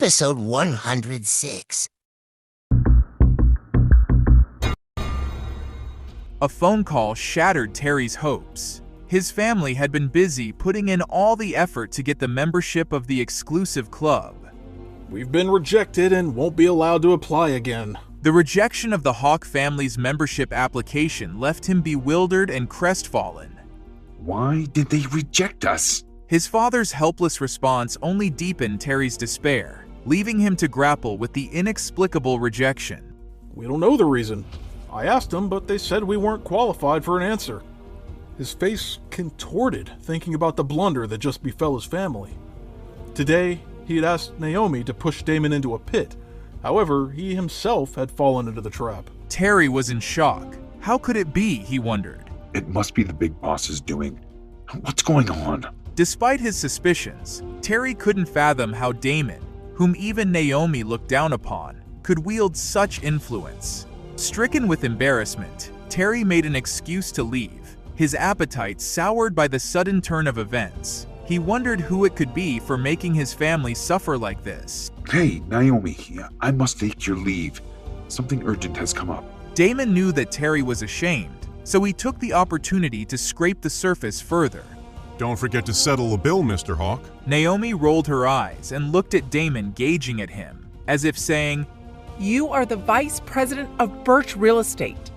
Episode 106. A phone call shattered Terry's hopes. His family had been busy putting in all the effort to get the membership of the exclusive club. We've been rejected and won't be allowed to apply again. The rejection of the Hawk family's membership application left him bewildered and crestfallen. Why did they reject us? His father's helpless response only deepened Terry's despair, leaving him to grapple with the inexplicable rejection. We don't know the reason. I asked them, but they said we weren't qualified for an answer. His face contorted, thinking about the blunder that just befell his family. Today, he had asked Naomi to push Damon into a pit. However, he himself had fallen into the trap. Terry was in shock. How could it be, he wondered. It must be the big boss's doing. What's going on? Despite his suspicions, Terry couldn't fathom how Damon, whom even Naomi looked down upon, could wield such influence. Stricken with embarrassment, Terry made an excuse to leave, his appetite soured by the sudden turn of events. He wondered who it could be for making his family suffer like this. Hey, Naomi, I must take your leave. Something urgent has come up. Damon knew that Terry was ashamed, so he took the opportunity to scrape the surface further. Don't forget to settle the bill, Mr. Hawk. Naomi rolled her eyes and looked at Damon, gazing at him, as if saying, "You are the vice president of Birch Real Estate.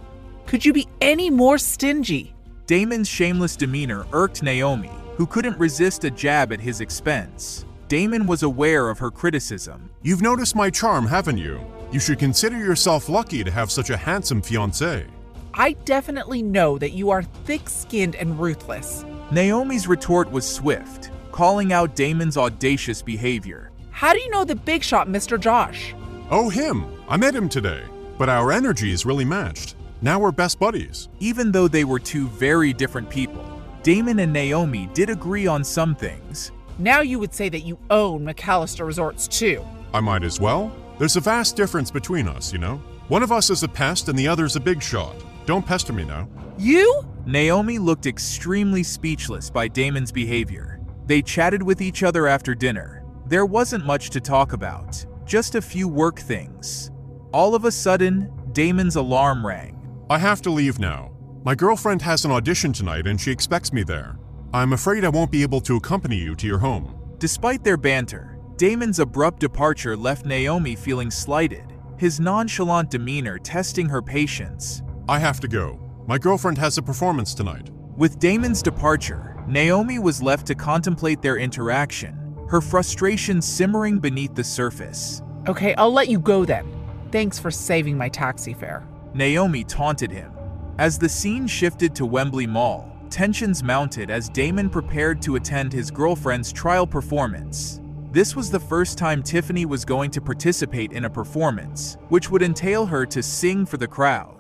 Could you be any more stingy?" Damon's shameless demeanor irked Naomi, who couldn't resist a jab at his expense. Damon was aware of her criticism. You've noticed my charm, haven't you? You should consider yourself lucky to have such a handsome fiancé. I definitely know that you are thick-skinned and ruthless. Naomi's retort was swift, calling out Damon's audacious behavior. How do you know the big shot, Mr. Josh? Oh, him. I met him today, but our energy is really matched. Now we're best buddies. Even though they were two very different people, Damon and Naomi did agree on some things. Now you would say that you own McAllister Resorts too. I might as well. There's a vast difference between us, you know? One of us is a pest and the other's a big shot. Don't pester me now. You? Naomi looked extremely speechless by Damon's behavior. They chatted with each other after dinner. There wasn't much to talk about, just a few work things. All of a sudden, Damon's alarm rang. I have to leave now. My girlfriend has an audition tonight and she expects me there. I'm afraid I won't be able to accompany you to your home. Despite their banter, Damon's abrupt departure left Naomi feeling slighted, his nonchalant demeanor testing her patience. I have to go. My girlfriend has a performance tonight. With Damon's departure, Naomi was left to contemplate their interaction, her frustration simmering beneath the surface. Okay, I'll let you go then. Thanks for saving my taxi fare. Naomi taunted him. As the scene shifted to Wembley Mall, tensions mounted as Damon prepared to attend his girlfriend's trial performance. This was the first time Tiffany was going to participate in a performance, which would entail her to sing for the crowd.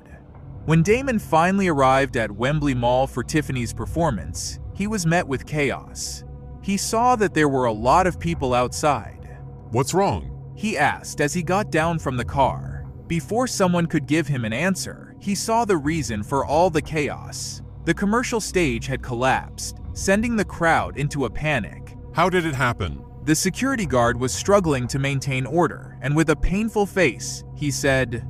When Damon finally arrived at Wembley Mall for Tiffany's performance, he was met with chaos. He saw that there were a lot of people outside. What's wrong? He asked as he got down from the car. Before someone could give him an answer, he saw the reason for all the chaos. The commercial stage had collapsed, sending the crowd into a panic. How did it happen? The security guard was struggling to maintain order, and with a painful face, he said,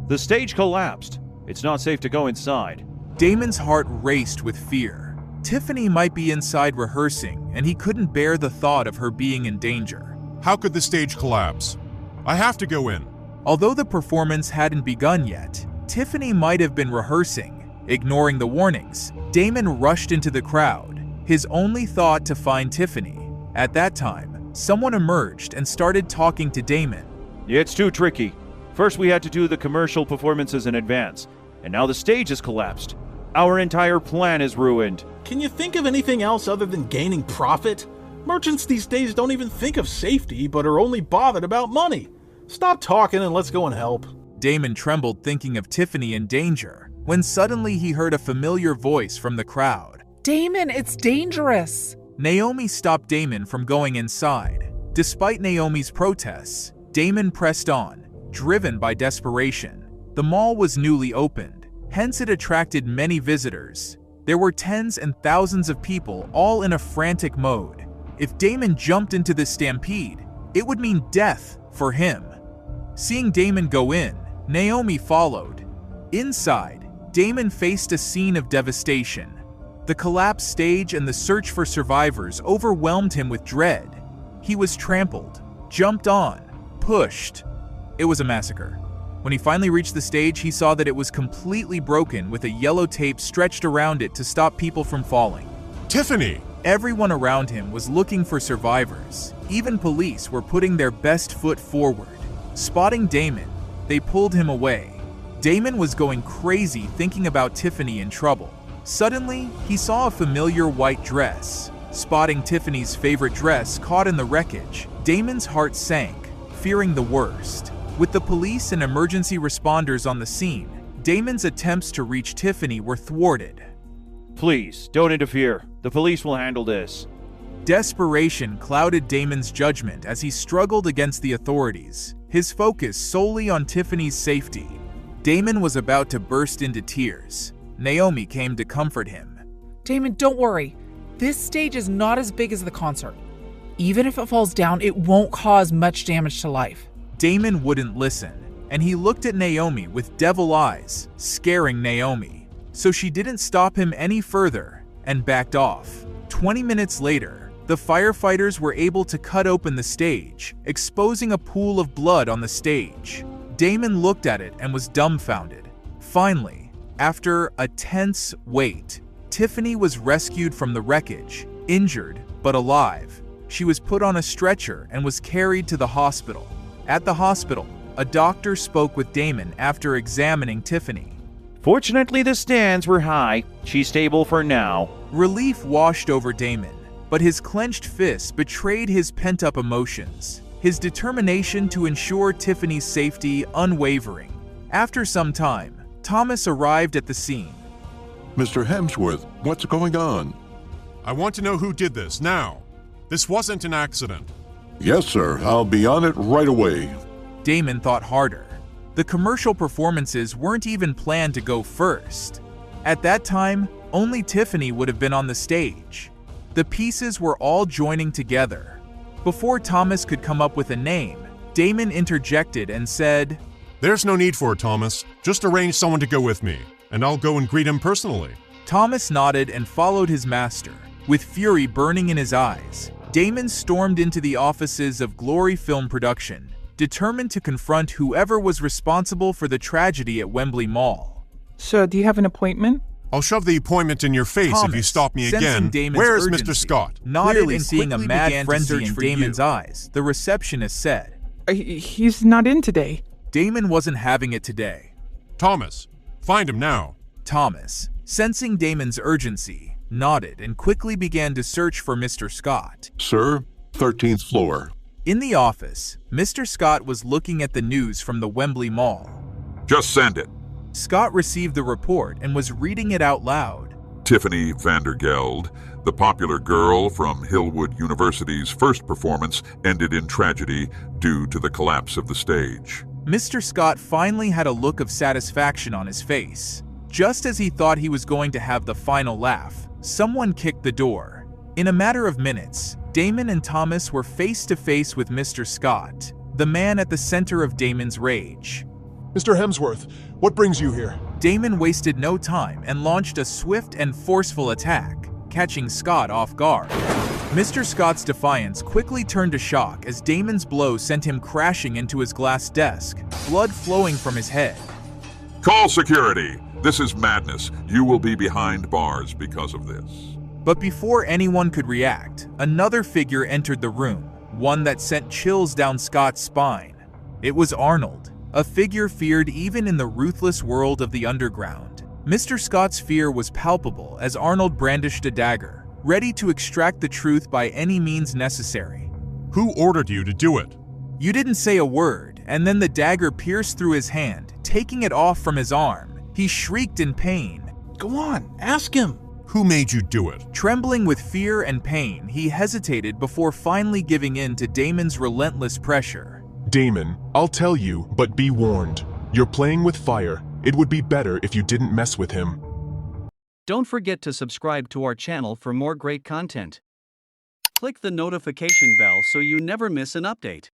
"The stage collapsed. It's not safe to go inside." Damon's heart raced with fear. Tiffany might be inside rehearsing, and he couldn't bear the thought of her being in danger. How could the stage collapse? I have to go in. Although the performance hadn't begun yet, Tiffany might have been rehearsing. Ignoring the warnings, Damon rushed into the crowd, his only thought to find Tiffany. At that time, someone emerged and started talking to Damon. It's too tricky. First we had to do the commercial performances in advance, and now the stage has collapsed. Our entire plan is ruined. Can you think of anything else other than gaining profit? Merchants these days don't even think of safety, but are only bothered about money. Stop talking and let's go and help. Damon trembled thinking of Tiffany in danger, when suddenly he heard a familiar voice from the crowd. Damon, it's dangerous. Naomi stopped Damon from going inside. Despite Naomi's protests, Damon pressed on, driven by desperation. The mall was newly opened, hence it attracted many visitors. There were tens and thousands of people all in a frantic mode. If Damon jumped into the stampede, It would mean death for him. Seeing Damon go in, Naomi followed. Inside, Damon faced a scene of devastation. The collapsed stage and the search for survivors overwhelmed him with dread. He was trampled, jumped on, pushed. It was a massacre. When he finally reached the stage, he saw that it was completely broken with a yellow tape stretched around it to stop people from falling. Tiffany! Everyone around him was looking for survivors. Even police were putting their best foot forward. Spotting Damon, they pulled him away. Damon was going crazy thinking about Tiffany in trouble. Suddenly, he saw a familiar white dress. Spotting Tiffany's favorite dress caught in the wreckage, Damon's heart sank, fearing the worst. With the police and emergency responders on the scene, Damon's attempts to reach Tiffany were thwarted. Please, don't interfere. The police will handle this. Desperation clouded Damon's judgment as he struggled against the authorities, his focus solely on Tiffany's safety. Damon was about to burst into tears. Naomi came to comfort him. Damon, don't worry. This stage is not as big as the concert. Even if it falls down, it won't cause much damage to life. Damon wouldn't listen, and he looked at Naomi with devil eyes, scaring Naomi. So she didn't stop him any further and backed off. 20 minutes later, the firefighters were able to cut open the stage, exposing a pool of blood on the stage. Damon looked at it and was dumbfounded. Finally, after a tense wait, Tiffany was rescued from the wreckage, injured but alive. She was put on a stretcher and was carried to the hospital. At the hospital, a doctor spoke with Damon after examining Tiffany. Fortunately, the stands were high. She's stable for now. Relief washed over Damon, but his clenched fists betrayed his pent-up emotions, his determination to ensure Tiffany's safety unwavering. After some time, Thomas arrived at the scene. Mr. Hemsworth, what's going on? I want to know who did this, now. This wasn't an accident. Yes, sir. I'll be on it right away. Damon thought harder. The commercial performances weren't even planned to go first. At that time, only Tiffany would have been on the stage. The pieces were all joining together. Before Thomas could come up with a name, Damon interjected and said, There's no need for it, Thomas. Just arrange someone to go with me, and I'll go and greet him personally. Thomas nodded and followed his master. With fury burning in his eyes, Damon stormed into the offices of Glory Film Production, determined to confront whoever was responsible for the tragedy at Wembley Mall. Sir, do you have an appointment? I'll shove the appointment in your face if you stop me again. Where's Mr. Scott? Nodded and seeing a mad frenzy in Damon's eyes, the receptionist said, He's not in today. Damon wasn't having it today. Thomas, find him now. Thomas, sensing Damon's urgency, nodded and quickly began to search for Mr. Scott. Sir, 13th floor. In the office, Mr. Scott was looking at the news from the Wembley Mall. Just send it. Scott received the report and was reading it out loud. Tiffany Vandergeld, the popular girl from Hillwood University's first performance, ended in tragedy due to the collapse of the stage. Mr. Scott finally had a look of satisfaction on his face. Just as he thought he was going to have the final laugh, someone kicked the door. In a matter of minutes, Damon and Thomas were face to face with Mr. Scott, the man at the center of Damon's rage. Mr. Hemsworth, what brings you here? Damon wasted no time and launched a swift and forceful attack, catching Scott off guard. Mr. Scott's defiance quickly turned to shock as Damon's blow sent him crashing into his glass desk, blood flowing from his head. Call security. This is madness. You will be behind bars because of this. But before anyone could react, another figure entered the room, one that sent chills down Scott's spine. It was Arnold, a figure feared even in the ruthless world of the underground. Mr. Scott's fear was palpable as Arnold brandished a dagger, ready to extract the truth by any means necessary. Who ordered you to do it? You didn't say a word, and then the dagger pierced through his hand, taking it off from his arm. He shrieked in pain. Go on, ask him. Who made you do it? Trembling with fear and pain, he hesitated before finally giving in to Damon's relentless pressure. Damon, I'll tell you, but be warned. You're playing with fire. It would be better if you didn't mess with him. Don't forget to subscribe to our channel for more great content. Click the notification bell so you never miss an update.